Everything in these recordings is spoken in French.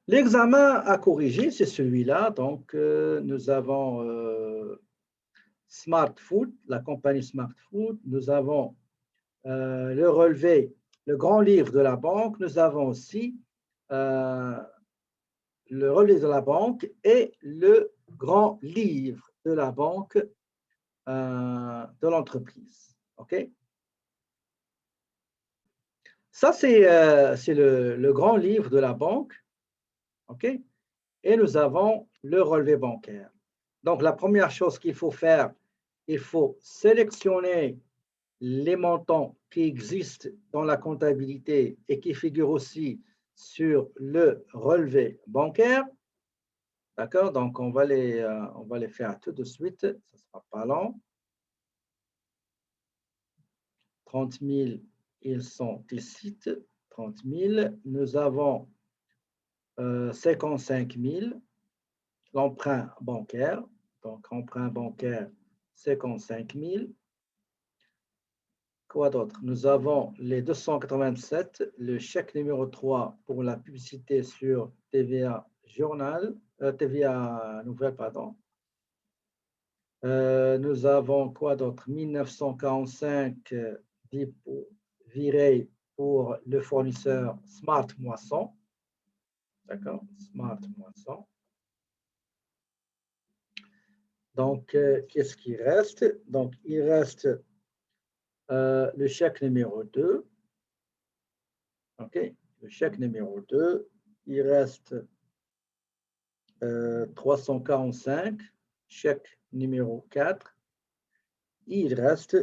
L'examen à corriger, c'est celui-là. Donc, nous avons Smart Food, la compagnie Smart Food. Nous avons le relevé, le grand livre de la banque. Nous avons aussi le relevé de la banque et le grand livre de la banque de l'entreprise. OK? Ça, c'est le grand livre de la banque. OK? Et nous avons le relevé bancaire. Donc, la première chose qu'il faut faire, il faut sélectionner les montants qui existent dans la comptabilité et qui figurent aussi sur le relevé bancaire. D'accord? Donc, on va les faire tout de suite. Ça ne sera pas long. 30 000, ils sont ici. 30 000. Nous avons 55 000. L'emprunt bancaire. Donc, emprunt bancaire, 55 000. Quoi d'autre? Nous avons les 287, le chèque numéro 3 pour la publicité sur TVA Journal, TVA Nouvelle, pardon. Nous avons quoi d'autre? 1945 dépôt viré pour le fournisseur Smart Moisson. D'accord? Smart Moisson. Donc, qu'est-ce qui reste? Donc, il reste le chèque numéro 2. OK? Le chèque numéro 2. Il reste 345. Chèque numéro 4. Il reste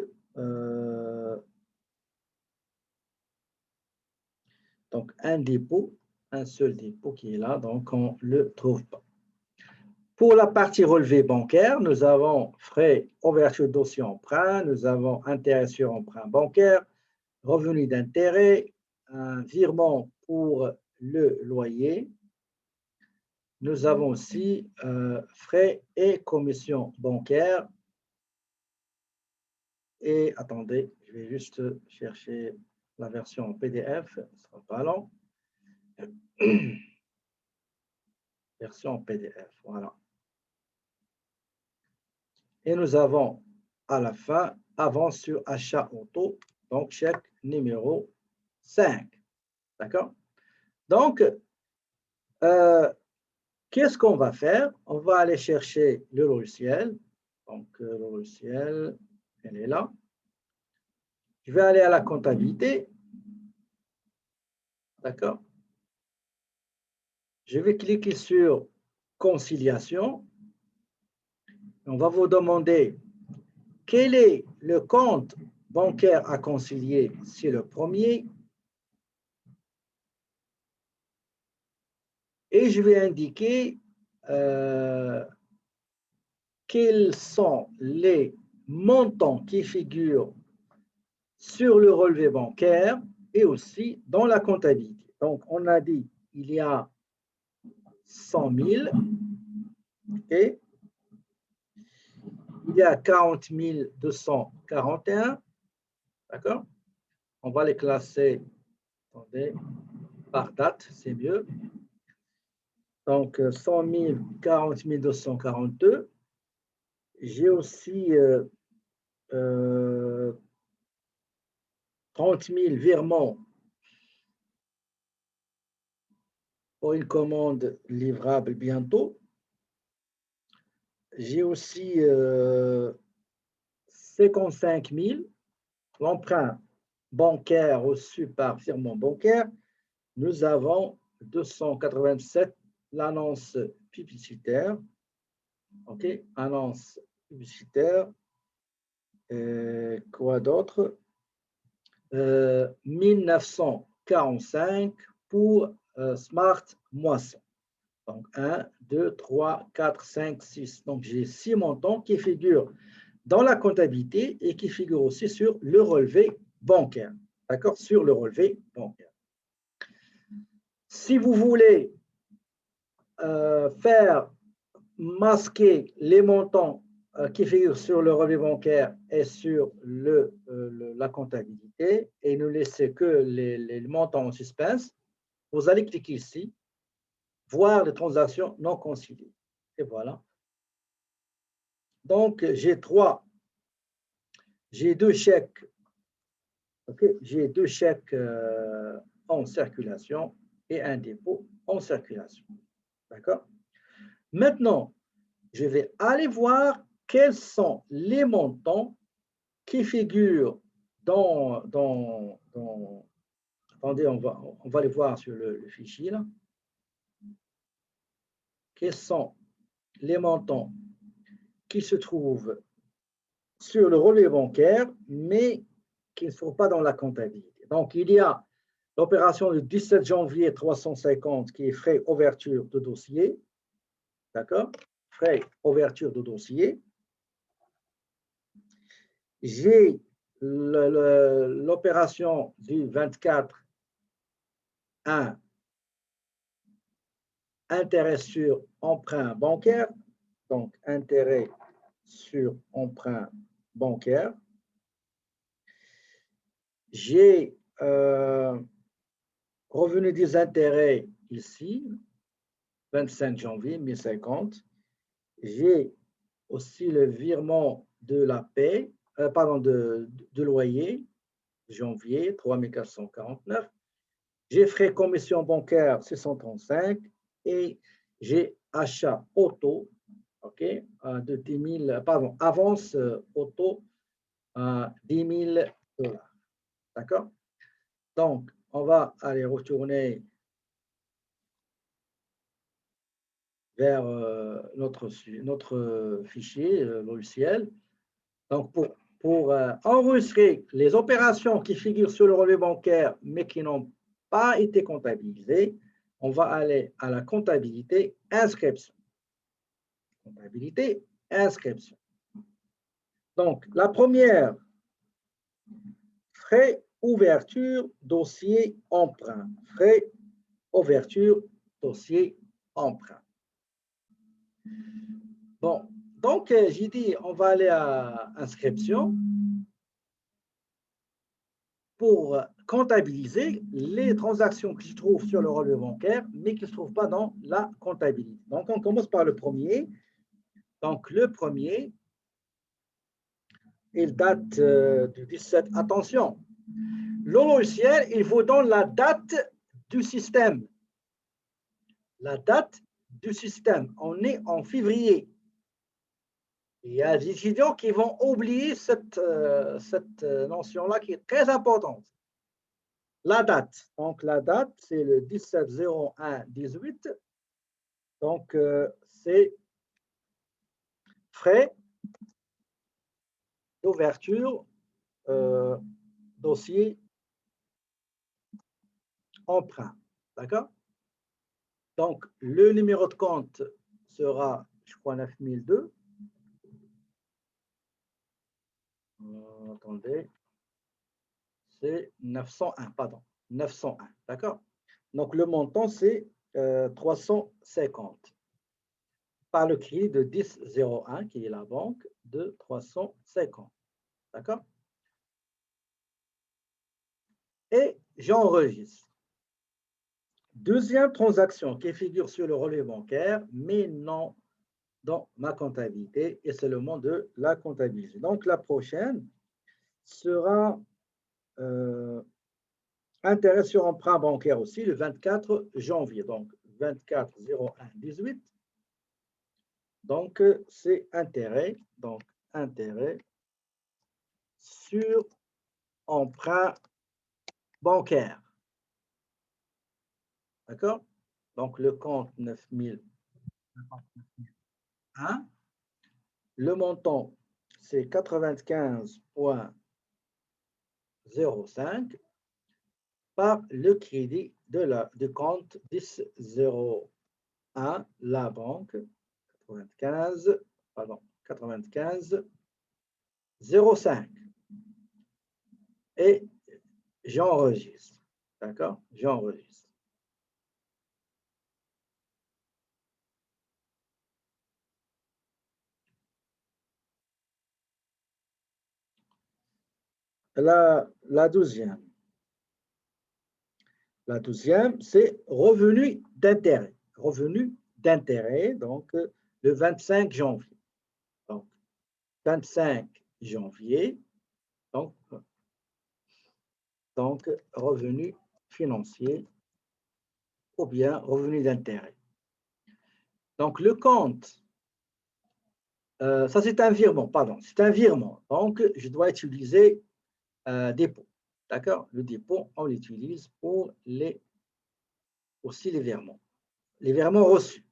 donc un dépôt, un seul dépôt qui est là, donc on ne le trouve pas. Pour la partie relevé bancaire, nous avons frais, ouverture de dossier emprunt, nous avons intérêt sur emprunt bancaire, revenu d'intérêt, un virement pour le loyer. Nous avons aussi frais et commissions bancaires. Et attendez, je vais juste chercher la version PDF, ce ne sera pas long. Version PDF, voilà. Et nous avons à la fin, avance sur achat auto, donc chèque numéro 5. D'accord? Donc, qu'est-ce qu'on va faire? On va aller chercher le logiciel. Donc, le logiciel, elle est là. Je vais aller à la comptabilité. D'accord? Je vais cliquer sur conciliation. On va vous demander quel est le compte bancaire à concilier. C'est le premier. Et je vais indiquer quels sont les montants qui figurent sur le relevé bancaire et aussi dans la comptabilité. Donc, on a dit il y a 100 000 et il y a 40 241. D'accord? On va les classer, attendez, par date, c'est mieux. Donc, 100 000, 40 242. J'ai aussi 30 000 virements pour une commande livrable bientôt. J'ai aussi 55 000 l'emprunt bancaire reçu par virement bancaire. Nous avons 287 l'annonce publicitaire. OK, annonce publicitaire. Quoi d'autre? 1945 pour Smart Moisson. Donc, 1, 2, 3, 4, 5, 6. Donc, j'ai 6 montants qui figurent dans la comptabilité et qui figurent aussi sur le relevé bancaire. D'accord? Sur le relevé bancaire. Si vous voulez faire masquer les montants qui figurent sur le relevé bancaire et sur la comptabilité et ne laisser que les montants en suspense, vous allez cliquer ici voire les transactions non conciliées. Et voilà. Donc, j'ai deux chèques. Okay, j'ai deux chèques en circulation et un dépôt en circulation. D'accord? Maintenant, je vais aller voir quels sont les montants qui figurent attendez, on va les voir sur le fichier là. Quels sont les montants qui se trouvent sur le relevé bancaire, mais qui ne sont pas dans la comptabilité. Donc, il y a l'opération du 17 janvier 350 qui est frais ouverture de dossier. D'accord? Frais ouverture de dossier. J'ai l'opération du 24-1, intérêt sur emprunt bancaire. Donc, intérêt sur emprunt bancaire. J'ai revenu des intérêts ici, 25 janvier 1050. J'ai aussi le virement de la paie, de loyer, janvier 3449. J'ai frais commission bancaire 635 et j'ai achat auto, ok, de 10 000, pardon, avance auto à 10 000 $. D'accord? Donc, on va aller retourner vers notre fichier logiciel. Donc, pour enregistrer les opérations qui figurent sur le relevé bancaire, mais qui n'ont pas été comptabilisées, on va aller à la comptabilité inscription. Comptabilité inscription. Donc, la première, frais ouverture dossier emprunt. Frais ouverture dossier emprunt. Bon, donc j'ai dit, on va aller à inscription pour comptabiliser les transactions qui se trouvent sur le relevé bancaire, mais qui ne se trouvent pas dans la comptabilité. Donc, on commence par le premier. Donc, le premier, il date du 17. Attention, le logiciel, il vous donne la date du système. La date du système. On est en février. Il y a des étudiants qui vont oublier cette notion-là qui est très importante. La date. Donc, la date, c'est le 17-01-18. Donc, c'est frais d'ouverture, dossier, emprunt. D'accord? Donc, le numéro de compte sera, je crois, 9002. Attendez. C'est 901, pardon. 901, d'accord? Donc, le montant, c'est 350. Par le crédit de 1001, qui est la banque, de 350. D'accord? Et j'enregistre. Deuxième transaction qui figure sur le relevé bancaire, mais non dans ma comptabilité, et c'est le moment de la comptabiliser. Donc, la prochaine sera intérêt sur emprunt bancaire aussi, le 24 janvier. Donc, 24-01-18. Donc, c'est intérêt. Donc, intérêt sur emprunt bancaire. D'accord? Donc, le compte 9001. Le montant, c'est 95,05 par le crédit de compte 1001, la banque 95,05. Et j'enregistre. D'accord? J'enregistre. La douzième. La douzième, c'est revenu d'intérêt. revenu d'intérêt, donc le 25 janvier. Donc, 25 janvier, donc revenu financier ou bien revenu d'intérêt. Donc, le compte, ça c'est un virement, pardon, c'est un virement. Donc, je dois utiliser dépôt. D'accord? Le dépôt, on l'utilise pour aussi les virements reçus.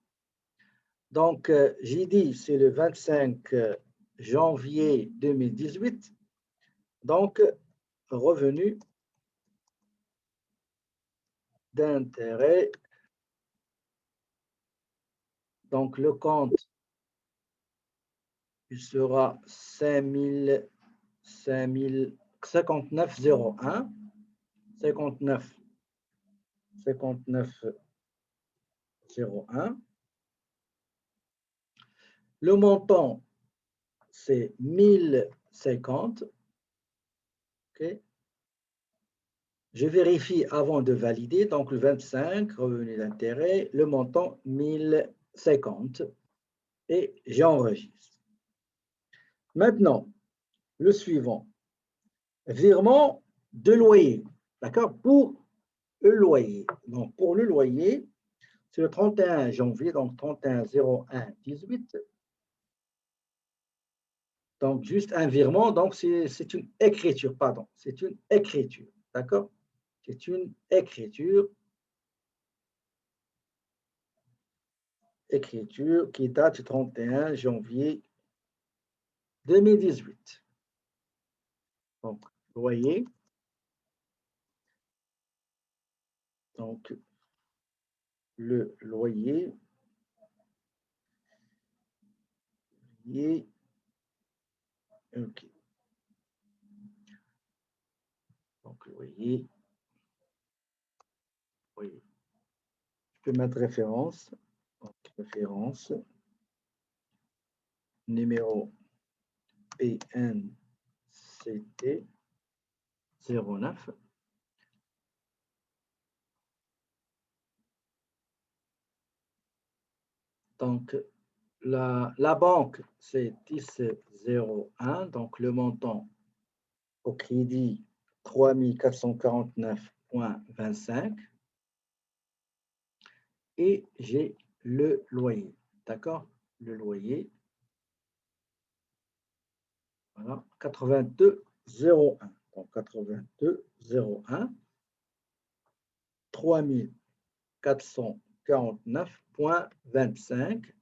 Donc, j'ai dit, c'est le 25 janvier 2018. Donc, revenu d'intérêt. Donc, le compte, il sera 59,01. 59,01. Le montant, c'est 1050. Okay. Je vérifie avant de valider. Donc, le 25, revenu d'intérêt, le montant 1050. Et j'enregistre. Maintenant, le suivant. Virement de loyer. D'accord? Pour le loyer. Donc, pour le loyer, c'est le 31 janvier, donc 31/01/18. Donc, juste un virement, donc c'est une écriture, pardon, c'est une écriture, d'accord? C'est une écriture qui date du 31 janvier 2018. Donc, loyer. Donc, le loyer. OK. Donc, loyer. Oui. Je peux mettre référence. Donc, référence. Numéro PNCT 09. Donc, la banque, c'est 10,01. Donc, le montant au crédit, 3449,25. Et j'ai le loyer. D'accord? Le loyer. Voilà, 82,01. Donc, 82,01. 3449,25.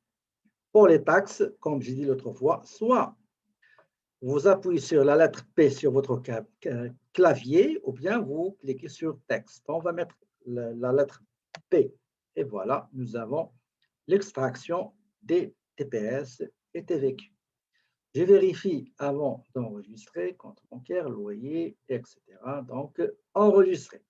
Pour les taxes, comme j'ai dit l'autre fois, soit vous appuyez sur la lettre P sur votre clavier ou bien vous cliquez sur texte. On va mettre la lettre P. Et voilà, nous avons l'extraction des TPS et TVQ. Je vérifie avant d'enregistrer, compte bancaire, loyer, etc. Donc, enregistrer.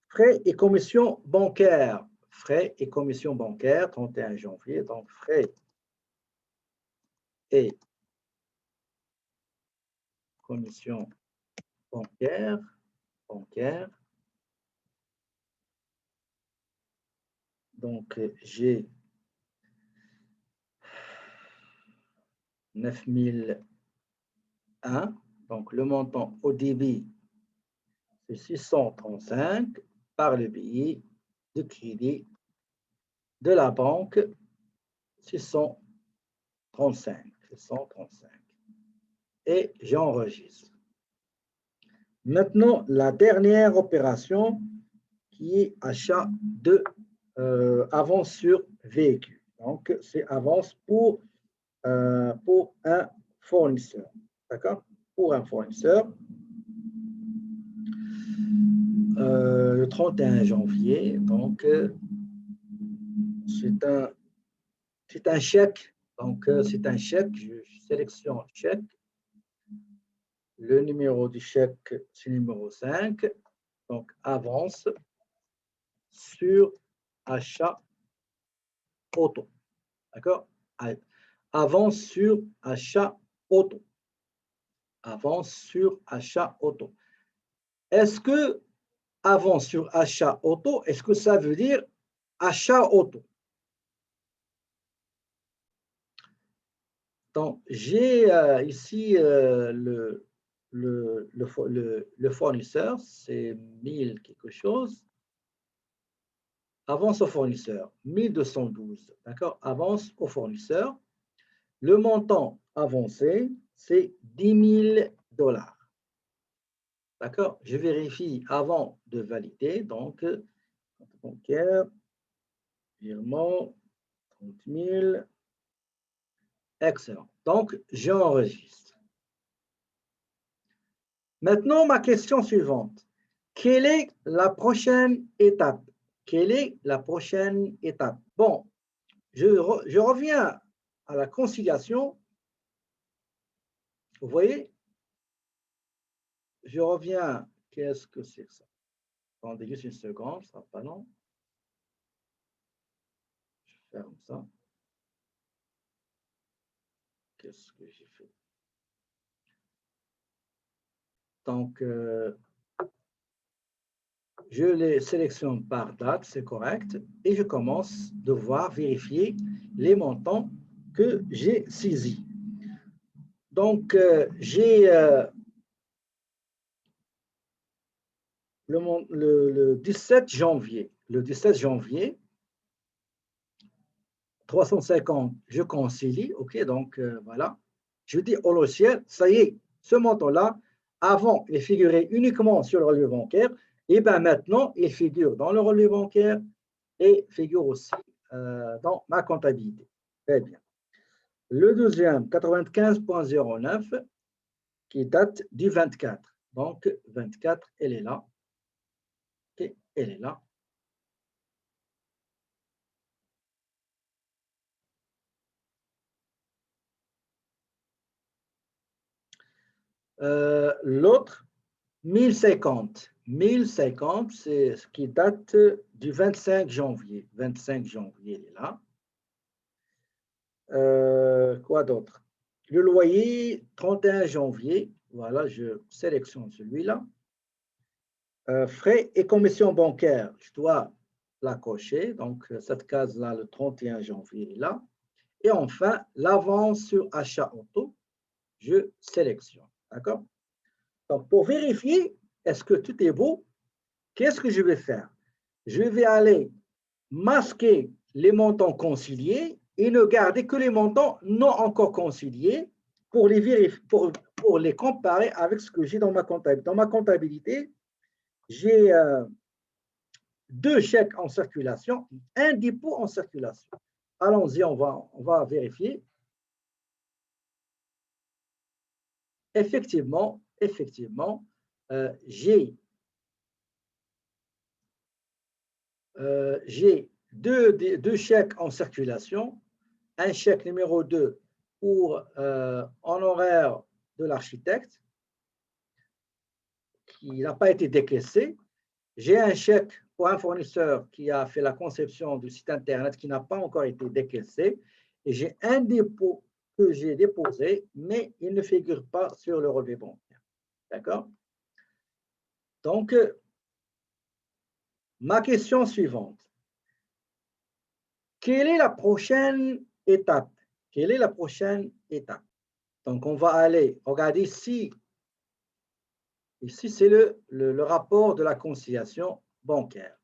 Frais et commissions bancaires. Frais et commissions bancaires, 31 janvier. Donc, frais et commissions bancaires. Donc, j'ai 9001. Donc, le montant au débit, c'est 635 par le billet de crédit de la banque, 635. Et j'enregistre. Maintenant, la dernière opération qui est achat de avance sur véhicule. Donc, c'est avance pour un fournisseur. D'accord? Pour un fournisseur. Le 31 janvier, donc c'est un chèque. Donc, c'est un chèque. Je sélectionne chèque. Le numéro du chèque, c'est numéro 5. Donc, avance sur achat auto. D'accord? Avance sur achat auto. Avance sur achat auto. Est-ce que avance sur achat auto, est-ce que ça veut dire achat auto? Donc, j'ai ici le fournisseur, c'est 1000 quelque chose. Avance au fournisseur, 1212. D'accord? Avance au fournisseur. Le montant avancé, c'est 10 000 $. D'accord? Je vérifie avant de valider. Donc, compte bancaire, virement, 30 000. Excellent. Donc, j'enregistre. Maintenant, ma question suivante. Quelle est la prochaine étape? Quelle est la prochaine étape? Bon, je reviens à la conciliation. Vous voyez? Je reviens. Qu'est-ce que c'est que ça? Attendez juste une seconde, ça ne sera pas long. Je ferme ça. Qu'est-ce que j'ai fait? Donc, je les sélectionne par date, c'est correct, et je commence de vérifier les montants que j'ai saisis. Donc, j'ai le 17 janvier. Le 17 janvier, 350, je concilie, ok, donc voilà. Je dis au logiciel, ça y est, ce montant-là, avant, il figurait uniquement sur le relevé bancaire, et bien maintenant, il figure dans le relevé bancaire et figure aussi dans ma comptabilité. Très bien. Le deuxième, 95.09, qui date du 24. Donc, 24, elle est là. Ok, elle est là. L'autre, 1050. 1050, c'est ce qui date du 25 janvier. 25 janvier, il est là. Quoi d'autre? Le loyer, 31 janvier. Voilà, je sélectionne celui-là. Frais et commissions bancaires, je dois la cocher. Donc, cette case-là, le 31 janvier, est là. Et enfin, l'avance sur achat auto, je sélectionne. D'accord? Donc, pour vérifier, est-ce que tout est beau? Qu'est-ce que je vais faire? Je vais aller masquer les montants conciliés et ne garder que les montants non encore conciliés pour les vérifier, pour les comparer avec ce que j'ai dans ma comptabilité. Dans ma comptabilité, j'ai 2 chèques en circulation, un dépôt en circulation. Allons-y, on va vérifier. Effectivement, j'ai deux chèques en circulation, un chèque numéro 2 pour honoraire de l'architecte qui n'a pas été décaissé. J'ai un chèque pour un fournisseur qui a fait la conception du site Internet qui n'a pas encore été décaissé. Et j'ai un dépôt que j'ai déposé, mais il ne figure pas sur le relevé bancaire. D'accord? Donc, ma question suivante. Quelle est la prochaine étape? Quelle est la prochaine étape? Donc, on va aller regarder ici. Ici, c'est le rapport de la conciliation bancaire.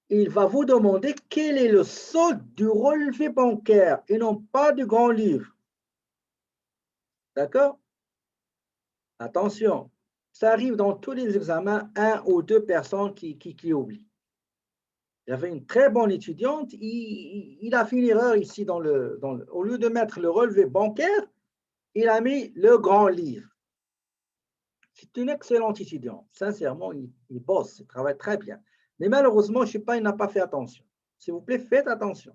Il va vous demander quel est le solde du relevé bancaire et non pas du grand livre. D'accord? Attention, ça arrive dans tous les examens, 1 ou 2 personnes qui oublient. Il y avait une très bonne étudiante, il a fait une erreur ici au lieu de mettre le relevé bancaire, il a mis le grand livre. C'est une excellente étudiante. Sincèrement, il bosse, il travaille très bien. Mais malheureusement, je ne sais pas, il n'a pas fait attention. S'il vous plaît, faites attention.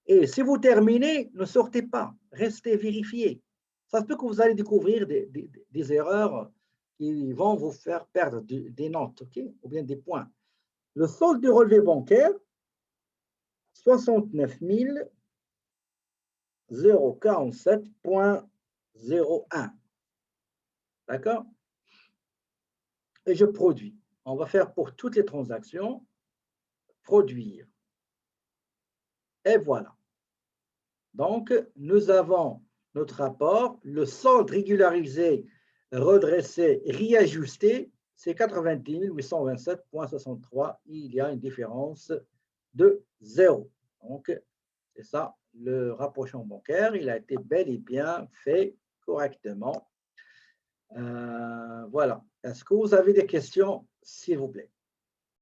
Et si vous terminez, ne sortez pas. Restez vérifiez. Ça se peut que vous allez découvrir des erreurs qui vont vous faire perdre des notes, ok, ou bien des points. Le solde du relevé bancaire, 69 047,01. D'accord? et je produis. On va faire pour toutes les transactions, produire. Et voilà. Donc, nous avons notre rapport, le solde régularisé, redressé, réajusté, c'est 90 827,63. Il y a une différence de 0. Donc, c'est ça, le rapprochement bancaire, il a été bel et bien fait correctement. Voilà. Est-ce que vous avez des questions, s'il vous plaît?